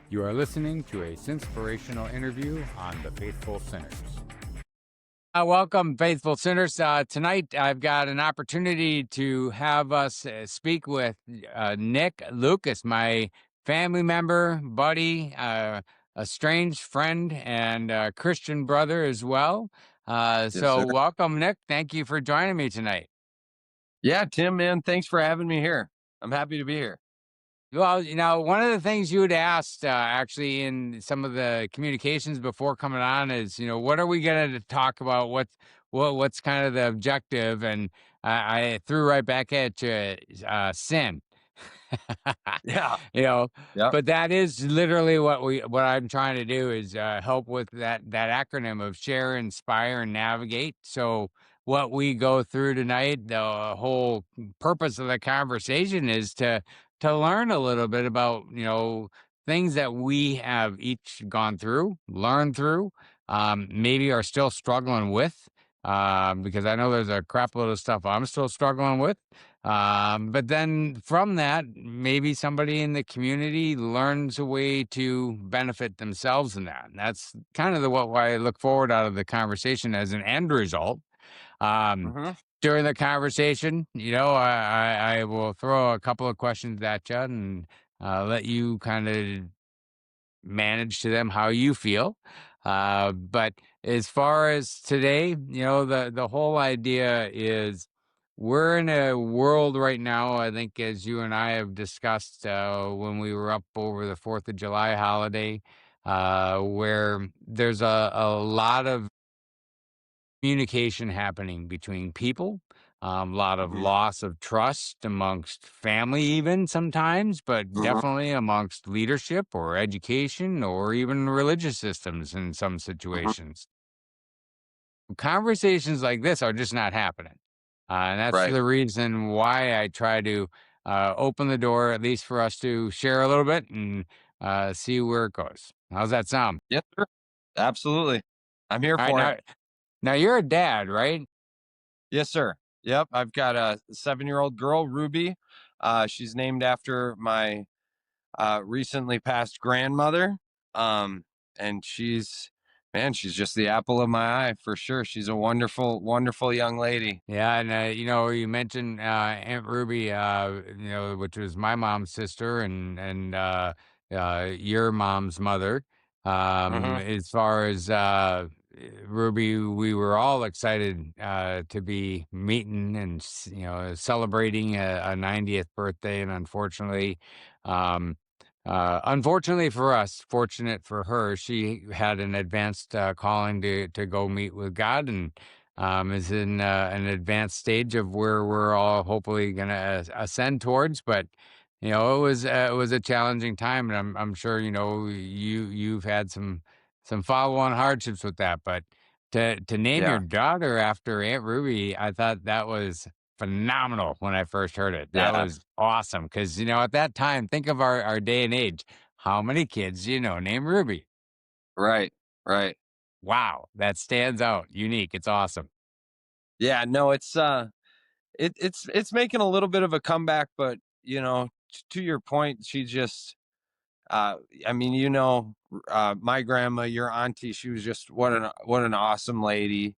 You are listening to a inspirational interview on the Faithful Sinners. Welcome, Faithful Sinners. Tonight, I've got an opportunity to have us speak with Nick Lukas, my family member, buddy, a strange friend, and a Christian brother as well. Yes, sir. Welcome, Nick. Thank you for joining me tonight. Yeah, Tim, man, thanks for having me here. I'm happy to be here. Well, one of the things you had asked actually in some of the communications before coming on is, what are we going to talk about? What's kind of the objective? And I threw right back at you, sin. Yeah. you know, Yep. but that is literally what I'm trying to do is help with that acronym of share, inspire, and navigate. So what we go through tonight, the whole purpose of the conversation is to learn a little bit about, things that we have each gone through, learned through, maybe are still struggling with, because I know there's a crap load of stuff I'm still struggling with. But then from that, maybe somebody in the community learns a way to benefit themselves in that. And that's kind of why I look forward out of the conversation as an end result. Um, Hmm. During the conversation, I will throw a couple of questions at you and let you kind of manage to them how you feel. But as far as today, the whole idea is we're in a world right now, I think, as you and I have discussed when we were up over the 4th of July holiday, where there's a lot of communication happening between people, a lot of Hmm. loss of trust amongst family, even sometimes, but Hmm. definitely amongst leadership or education or even religious systems in some Hmm. situations. Conversations like this are just not happening. And that's Right. the reason why I try to open the door, at least for us to share a little bit and see where it goes. How's that sound? Yes, sir. Absolutely. I'm here All right. for it. Now you're a dad, right? Yes, sir. Yep. I've got a 7-year-old girl, Ruby. She's named after my recently passed grandmother. Um, and she's just the apple of my eye for sure. She's a wonderful, wonderful young lady. Yeah, and you mentioned Aunt Ruby, which was my mom's sister and your mom's mother. Hmm. As far as Ruby, we were all excited to be meeting and celebrating a 90th birthday, and um, unfortunately for us, fortunate for her, she had an advanced calling to go meet with God and is in an advanced stage of where we're all hopefully going to ascend towards. But it was a challenging time, and I'm sure you've had some follow on hardships with that. But to name your Yeah. daughter after Aunt Ruby, I thought that was phenomenal when I first heard it. That Yeah. was awesome because at that time, think of our day and age. How many kids named Ruby? Right. Right. Wow, that stands out, unique. It's awesome. Yeah. No, it's making a little bit of a comeback, but to your point, she just uh I mean, my grandma, your auntie, she was just what an awesome lady.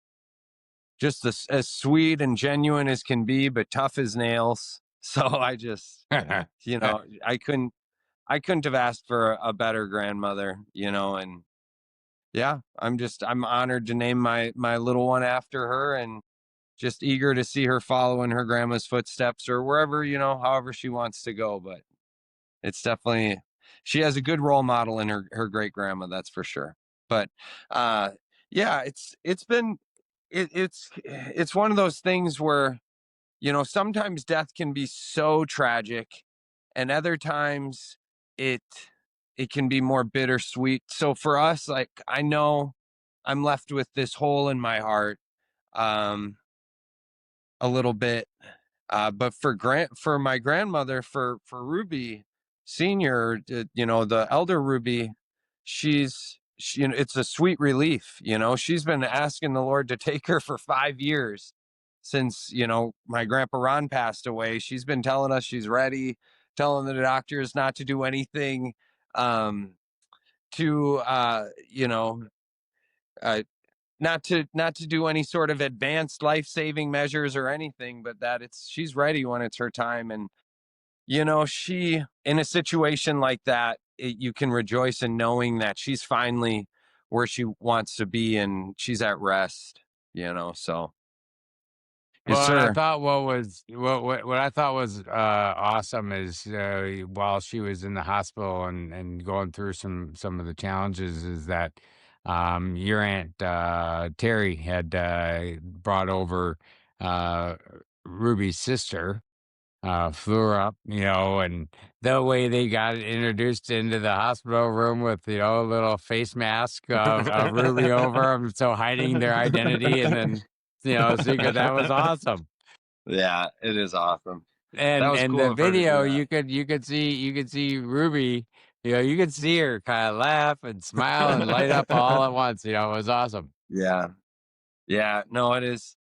Just as sweet and genuine as can be, but tough as nails. So I just, you know, I couldn't have asked for a better grandmother, and yeah, I'm honored to name my little one after her, and just eager to see her follow in her grandma's footsteps or wherever, however she wants to go. But it's definitely, she has a good role model in her great grandma, that's for sure. But uh yeah, it's one of those things where, sometimes death can be so tragic, and other times it it can be more bittersweet. So for us, like, I know I'm left with this hole in my heart, um a little bit. But for my grandmother, for Ruby Senior, the elder Ruby, it's a sweet relief. She's been asking the Lord to take her for 5 years since my grandpa Ron passed away. She's been telling us she's ready, telling the doctors not to do anything. to uh, not to do any sort of advanced life-saving measures or anything, but that it's she's ready when it's her time. And she, in a situation like that, you can rejoice in knowing that she's finally where she wants to be and she's at rest. So yes, Well, and I sir. thought what I thought was awesome is while she was in the hospital and going through some of the challenges is that your aunt Terry had brought over uh, Ruby's sister, flew her up, and the way they got introduced into the hospital room with, a little face mask of Ruby over 'em, so hiding their identity and then, secret, that was awesome. Yeah, it is awesome. That And was and the cool of her to do video, that. you could see Ruby, you could see her kinda laugh and smile and light up all at once, it was awesome. Yeah. Yeah, no, it is.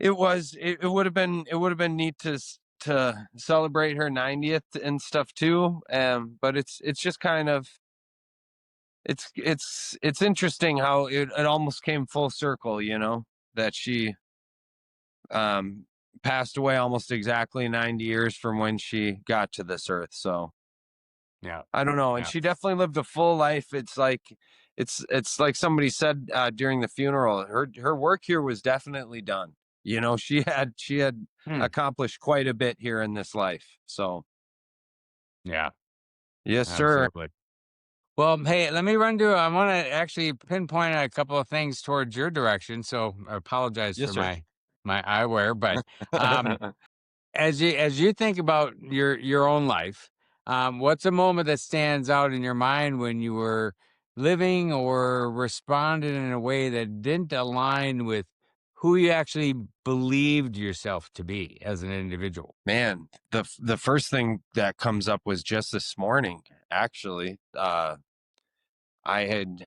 It would have been neat to celebrate her 90th and stuff too. But it's just kind of it's interesting how it almost came full circle, that she um passed away almost exactly 90 years from when she got to this earth. So Yeah, I don't know, and yeah. she definitely lived a full life. It's like somebody said during the funeral, her work here was definitely done. She had Hmm, accomplished quite a bit here in this life. So yeah, yes, sir. absolutely. Well, hey, let me run to I wanna actually pinpoint a couple of things towards your direction, so I apologize Yes, for sir. my eyewear, but, um as you think about your own life, what's a moment that stands out in your mind when you were living or responded in a way that didn't align with who you actually believed yourself to be as an individual? Man, the first thing that comes up was just this morning. Actually, I had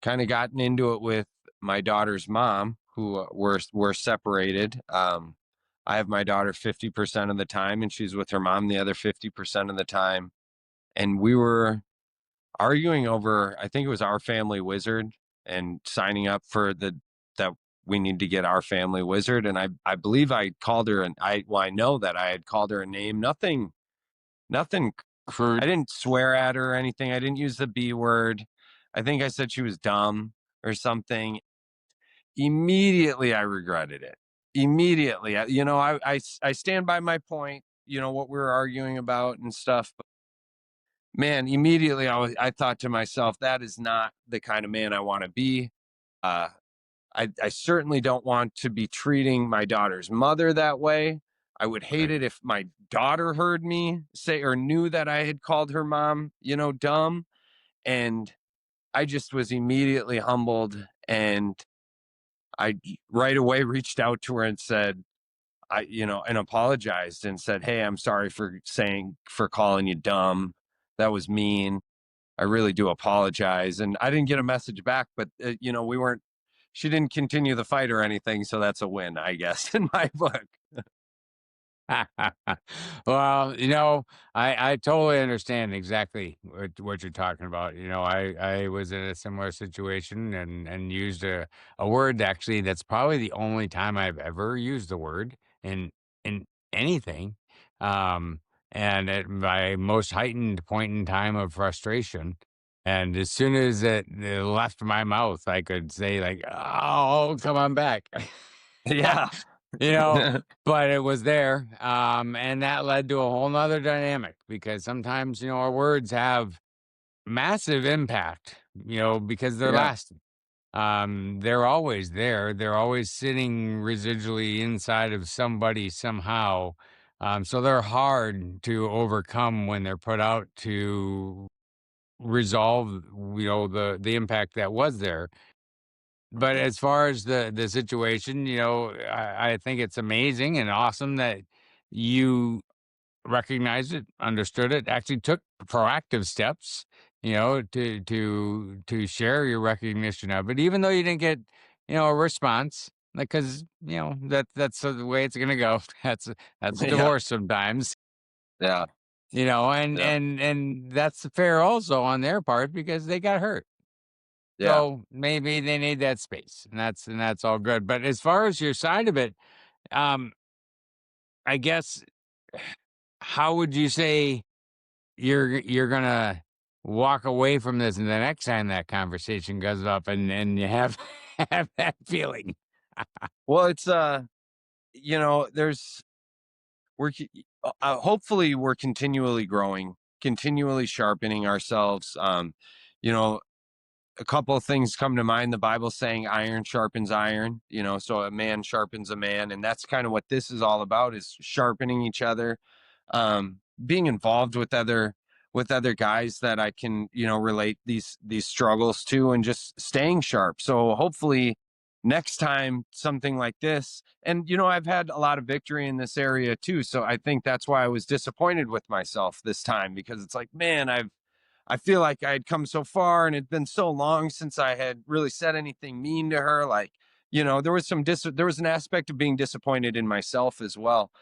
kind of gotten into it with my daughter's mom, who we're separated. I have my daughter 50% of the time, and she's with her mom the other 50% of the time. And we were arguing over, I think it was our family wizard, and signing up for the that we need to get our family wizard. And I believe I called her, and I know that I had called her a name. Nothing. I Crude. didn't swear at her or anything. I didn't use the B word. I think I said she was dumb or something. Immediately, I regretted it. Immediately, I stand by my point. What we were arguing about and stuff. But man, immediately, I thought to myself, that is not the kind of man I want to be. Uh, I certainly don't want to be treating my daughter's mother that way. I would hate Right. it if my daughter heard me say or knew that I had called her mom, dumb. And I just was immediately humbled. And I right away reached out to her and said, and apologized and said, "Hey, I'm sorry for calling you dumb. That was mean. I really do apologize." And I didn't get a message back, but we weren't. She didn't continue the fight or anything, so that's a win, I guess, in my book. Well, I totally understand exactly what you're talking about. I was in a similar situation and used a word actually that's probably the only time I've ever used the word in anything. Um, and at my most heightened point in time of frustration. And as soon as it left my mouth, I could say like, "Oh, come on back." Yeah. You know, but it was there, and that led to a whole nother dynamic because sometimes, our words have massive impact, because they're Yeah. lasting. They're always there. They're always sitting residually inside of somebody somehow. So they're hard to overcome when they're put out to resolve, the impact that was there. But as far as the situation, I think it's amazing and awesome that you recognized it, understood it, actually took proactive steps, to share your recognition of it, even though you didn't get, a response. Like, because that's the way it's gonna go. That's a Yeah. divorce sometimes. Yeah. and Yeah. that's fair also on their part because they got hurt. Yeah. So maybe they need that space, and that's all good. But as far as your side of it, um, I guess how would you say you're gonna walk away from this and the next time that conversation goes up and you have have that feeling? Well, it's there's hopefully we're continually growing, continually sharpening ourselves. You know, a couple of things come to mind. The Bible saying iron sharpens iron, so a man sharpens a man. And that's kind of what this is all about, is sharpening each other, being involved with other guys that I can, relate these struggles to, and just staying sharp. So hopefully next time something like this, and I've had a lot of victory in this area too. So I think that's why I was disappointed with myself this time, because it's like, man, I feel like I had come so far, and it'd been so long since I had really said anything mean to her. Like, there was an aspect of being disappointed in myself as well.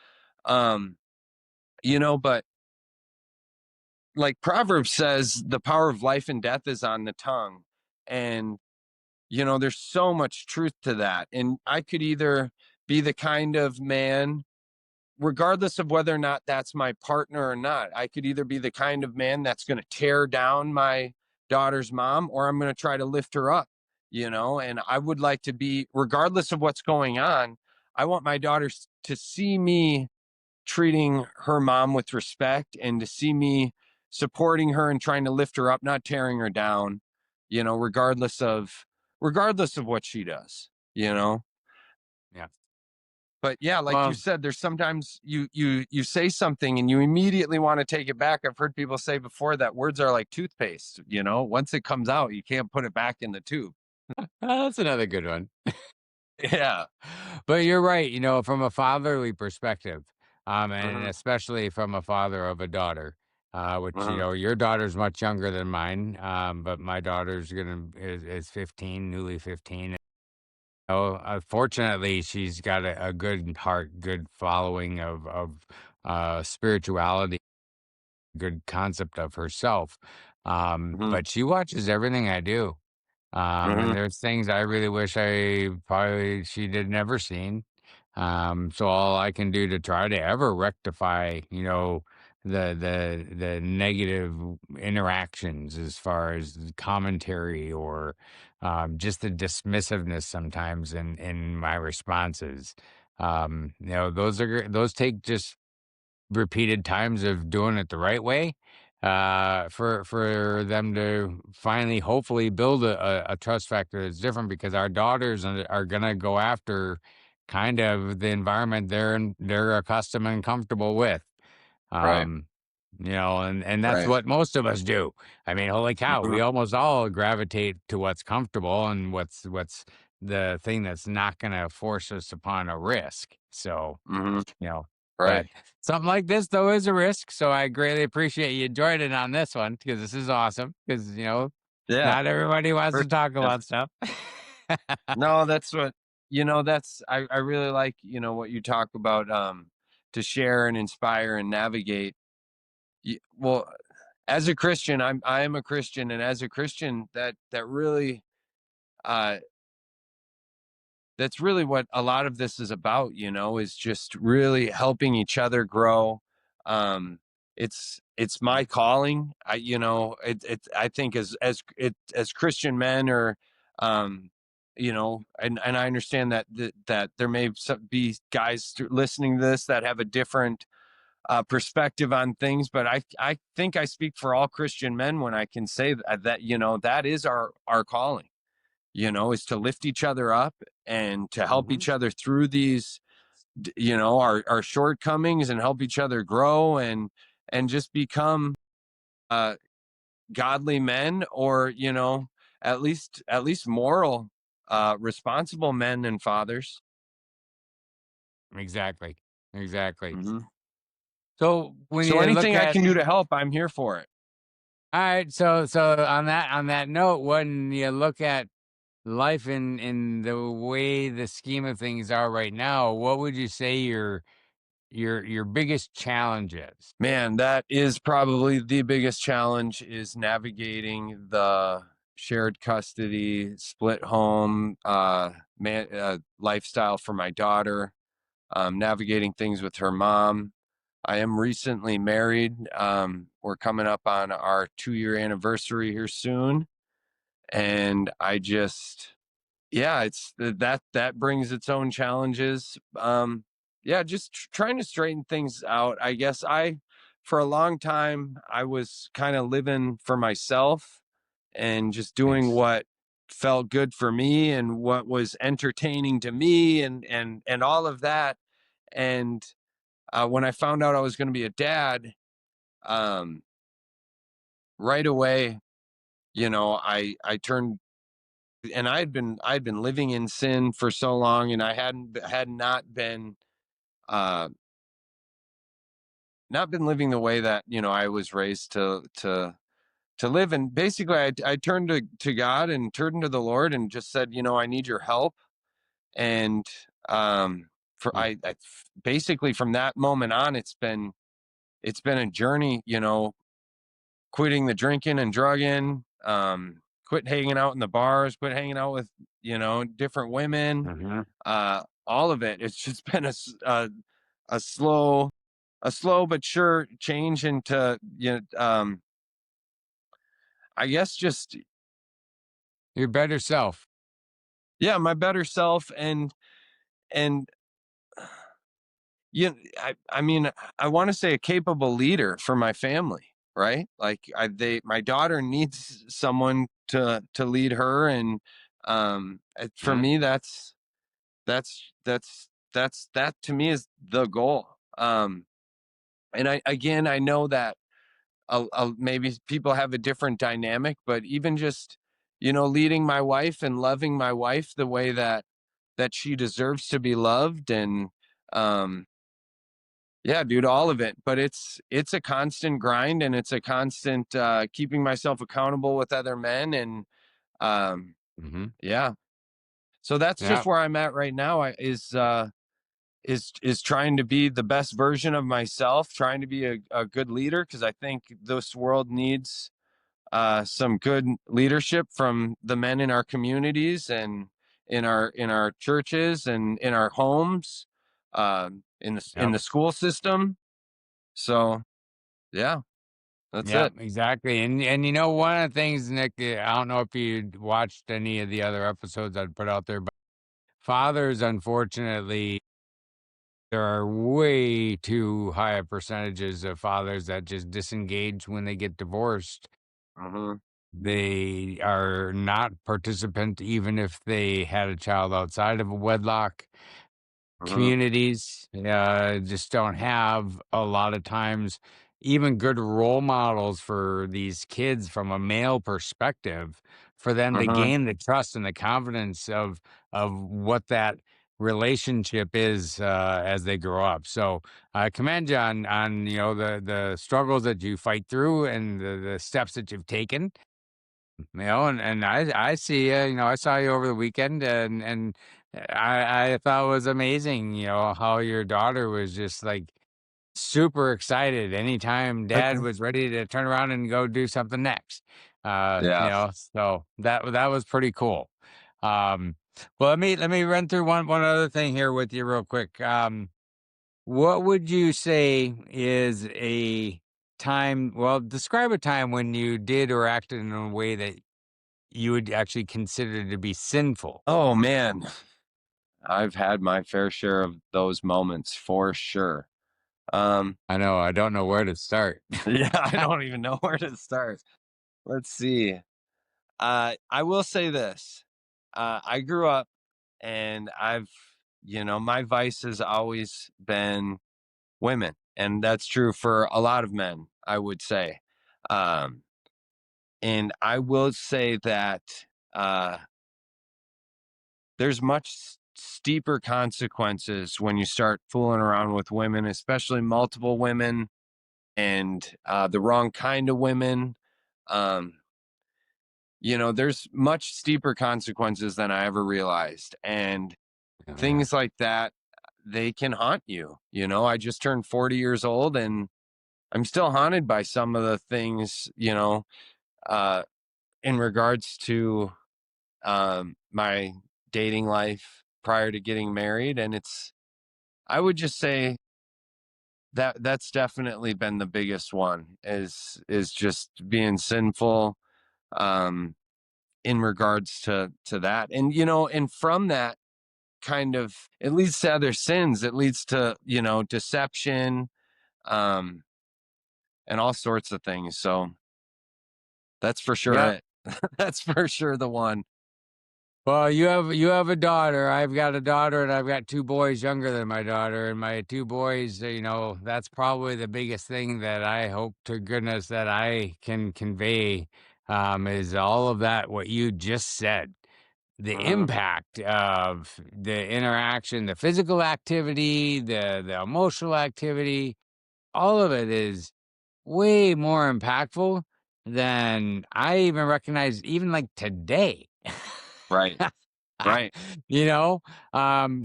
Um, but like Proverbs says, the power of life and death is on the tongue. And, there's so much truth to that. And I could either be the kind of man, regardless of whether or not that's my partner or not, I could either be the kind of man that's going to tear down my daughter's mom, or I'm going to try to lift her up, and I would like to be, regardless of what's going on, I want my daughters to see me treating her mom with respect, and to see me supporting her and trying to lift her up, not tearing her down, regardless of what she does, Yeah. but yeah, like you Well, said, there's sometimes you say something and you immediately want to take it back. I've heard people say before that words are like toothpaste, once it comes out, you can't put it back in the tube. that's another good one. Yeah. But you're right, from a fatherly perspective, and Hmm. especially from a father of a daughter, which, Hmm. your daughter's much younger than mine, but my daughter's is 15, newly 15. Oh, fortunately, she's got a good heart, good following of spirituality, good concept of herself. Hmm. But she watches everything I do. And Hmm. there's things I really wish she did never seen. So all I can do to try to ever rectify, the negative interactions as far as the commentary or just the dismissiveness sometimes in my responses. Those take just repeated times of doing it the right way, for them to finally, hopefully, build a trust factor that's different because our daughters are gonna go after kind of the environment they're accustomed and comfortable with. Right. Um, and that's Right. what most of us do. I mean, holy cow, Hmm. we almost all gravitate to what's comfortable and what's the thing that's not gonna force us upon a risk. So, Hmm. you know, Right. but something like this though is a risk, so I greatly appreciate you joining on this one because this is awesome. Because Yeah. not everybody wants For to talk sure. about stuff. No, that's what, that's, I really like, what you talk about, to share and inspire and navigate. Well, as a Christian, I am a Christian, and as a Christian, that really, uh that's really what a lot of this is about, is just really helping each other grow. Um, it's my calling. I think as Christian men, or, and I understand that there may be guys listening to this that have a different perspective on things, but I think I speak for all Christian men when I can say that that is our calling, is to lift each other up, and to help Mhm. each other through these, our shortcomings, and help each other grow, and just become uh godly men, or, at least moral, responsible men and fathers. Exactly, exactly. Hmm. So when So you look anything I at can do to help, I'm here for it. all right, so on that note, when you look at life in the way the scheme of things are right now, what would you say your biggest challenge is? Man, that is probably the biggest challenge is navigating the shared custody, split home, lifestyle for my daughter, navigating things with her mom. I am recently married. We're coming up on our 2-year anniversary here soon. And I just, yeah, that brings its own challenges. Yeah, just trying to straighten things out. I guess for a long time, I was kind of living for myself and just doing Nice. what felt good for me and what was entertaining to me and all of that. And when I found out I was going to be a dad, um, right away, I turned, and I'd been living in sin for so long, and I had uh not been living the way that I was raised to live. And basically I turned to God and turned to the Lord and just said, I need your help. And for Mm. basically from that moment on, it's been a journey, quitting the drinking and drugging, quit hanging out in the bars, quit hanging out with, different women, Mhm. all of it. It's just been a slow, but sure change into, I guess just, Your better self. yeah, my better self. And, I mean, I want to say a capable leader for my family, right? Like my daughter needs someone to lead her. And, for Mhm. me, that to me is the goal. And I know that maybe people have a different dynamic, but even just, leading my wife and loving my wife the way that she deserves to be loved. And, um, yeah, dude, all of it. But it's a constant grind, and it's a constant keeping myself accountable with other men. And, um, Mhm. yeah. So that's Yeah. just where I'm at right now. Is trying to be the best version of myself, trying to be a good leader, because I think this world needs some good leadership from the men in our communities and in our churches and in our homes, in Yep. the school system. So yeah, that's Yeah, it. exactly. And one of the things, Nick, I don't know if you watched any of the other episodes I'd put out there, but fathers, unfortunately, there are way too high a percentages of fathers that just disengage when they get divorced. Hmm. They are not participant even if they had a child outside of a wedlock. Hmm. Communities just don't have a lot of times even good role models for these kids from a male perspective for them to Hmm. gain the trust and the confidence of what that relationship is as they grow up. So I commend you on the struggles that you fight through and the steps that you've taken, and I see you. I saw you over the weekend, and I thought it was amazing. How your daughter was just like super excited anytime dad was ready to turn around and go do something next. Yeah. So that was pretty cool. Um, well, let me run through one other thing here with you real quick. What would you say is a time? Well, describe a time when you did or acted in a way that you would actually consider to be sinful. Oh man, I've had my fair share of those moments for sure. Um, I know, I don't know where to start. yeah, I don't even know where to start. Let's see. I will say this. I grew up, and my vice has always been women. And that's true for a lot of men, I would say. Um, and I will say that uh, there's much steeper consequences when you start fooling around with women, especially multiple women and the wrong kind of women. Um, there's much steeper consequences than I ever realized. And Oh, yeah. things like that they can haunt you. You know, I just turned 40 years old and I'm still haunted by some of the things, uh, in regards to my dating life prior to getting married. And I would just say that that's definitely been the biggest one is just being sinful um in regards to that. And and from that kind of, it leads to other sins. It leads to, deception, um and all sorts of things. So that's for sure Yep. it. That's for sure the one. Well, you have a daughter. I've got a daughter, and I've got two boys younger than my daughter. And my two boys, that's probably the biggest thing that I hope to goodness that I can convey, is all of that what you just said. The Uh-huh. impact of the interaction, the physical activity, the emotional activity, all of it is way more impactful than I even recognize even like today. Right. Right. you know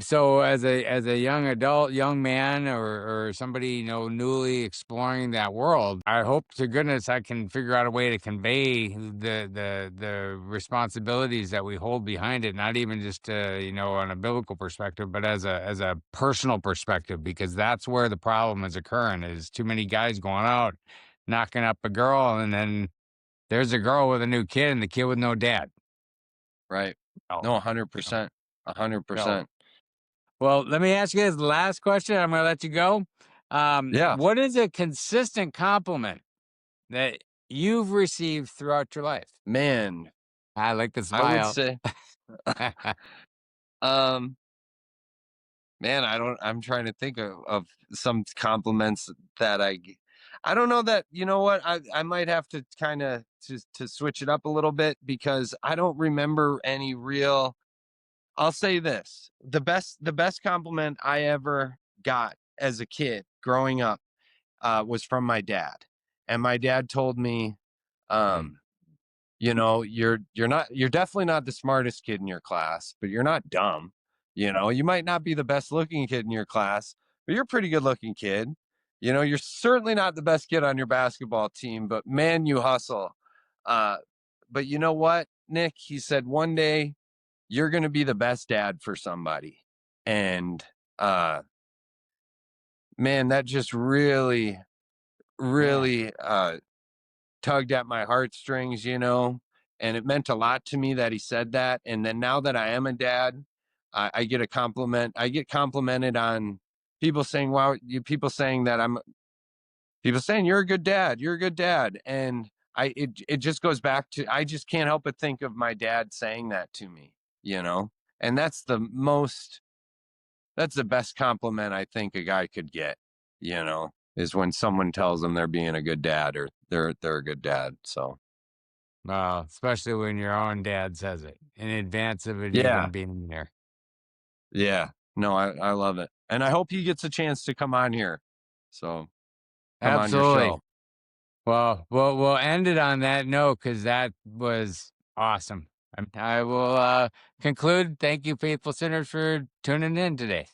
so as a young adult, young man, or somebody newly exploring that world, I hope to goodness I can figure out a way to convey the responsibilities that we hold behind it, not even just on a biblical perspective, but as a personal perspective, because that's where the problem is occurring, is too many guys going out knocking up a girl, and then there's a girl with a new kid and the kid with no dad. Right. Oh, No, so 100%. no. 100%. Well, let me ask you this last question. I'm going to let you go. Yeah. What is a consistent compliment that you've received throughout your life? Man, I like the I would smile. say, um, man, I'm trying to think of some compliments that I don't know that, you know what, I might have to kind of to switch it up a little bit because I don't remember any real. I'll say this. The best compliment I ever got as a kid growing up was from my dad. And my dad told me, Mm. um, you're definitely not the smartest kid in your class, but you're not dumb. You might not be the best looking kid in your class, but you're a pretty good looking kid. You're certainly not the best kid on your basketball team, but man, you hustle. Uh, but you know what, Nick? He said one day you're going to be the best dad for somebody. And uh, man, that just really, Man, really tugged at my heartstrings, and it meant a lot to me that he said that. And then now that I am a dad, I get a compliment. I get complimented on people saying, wow, people saying that people saying you're a good dad. You're a good dad. And it just goes back to, I just can't help but think of my dad saying that to me, you know? And that's the best compliment I think a guy could get, is when someone tells them they're being a good dad or they're a good dad. So especially when your own dad says it in advance of it yeah, even being there. yeah. No, I love it. And I hope he gets a chance to come on here. So come on your Absolutely. show. Well, we'll end it on that note because that was awesome. I will conclude. Thank you, faithful sinners, for tuning in today.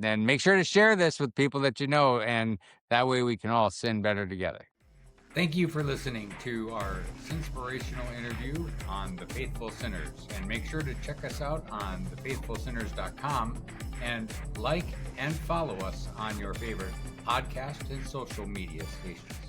And make sure to share this with people that you know, and that way we can all sin better together. Thank you for listening to our inspirational interview on the Faithful Sinners. And make sure to check us out on thefaithfulsinners.com and like and follow us on your favorite podcast and social media stations.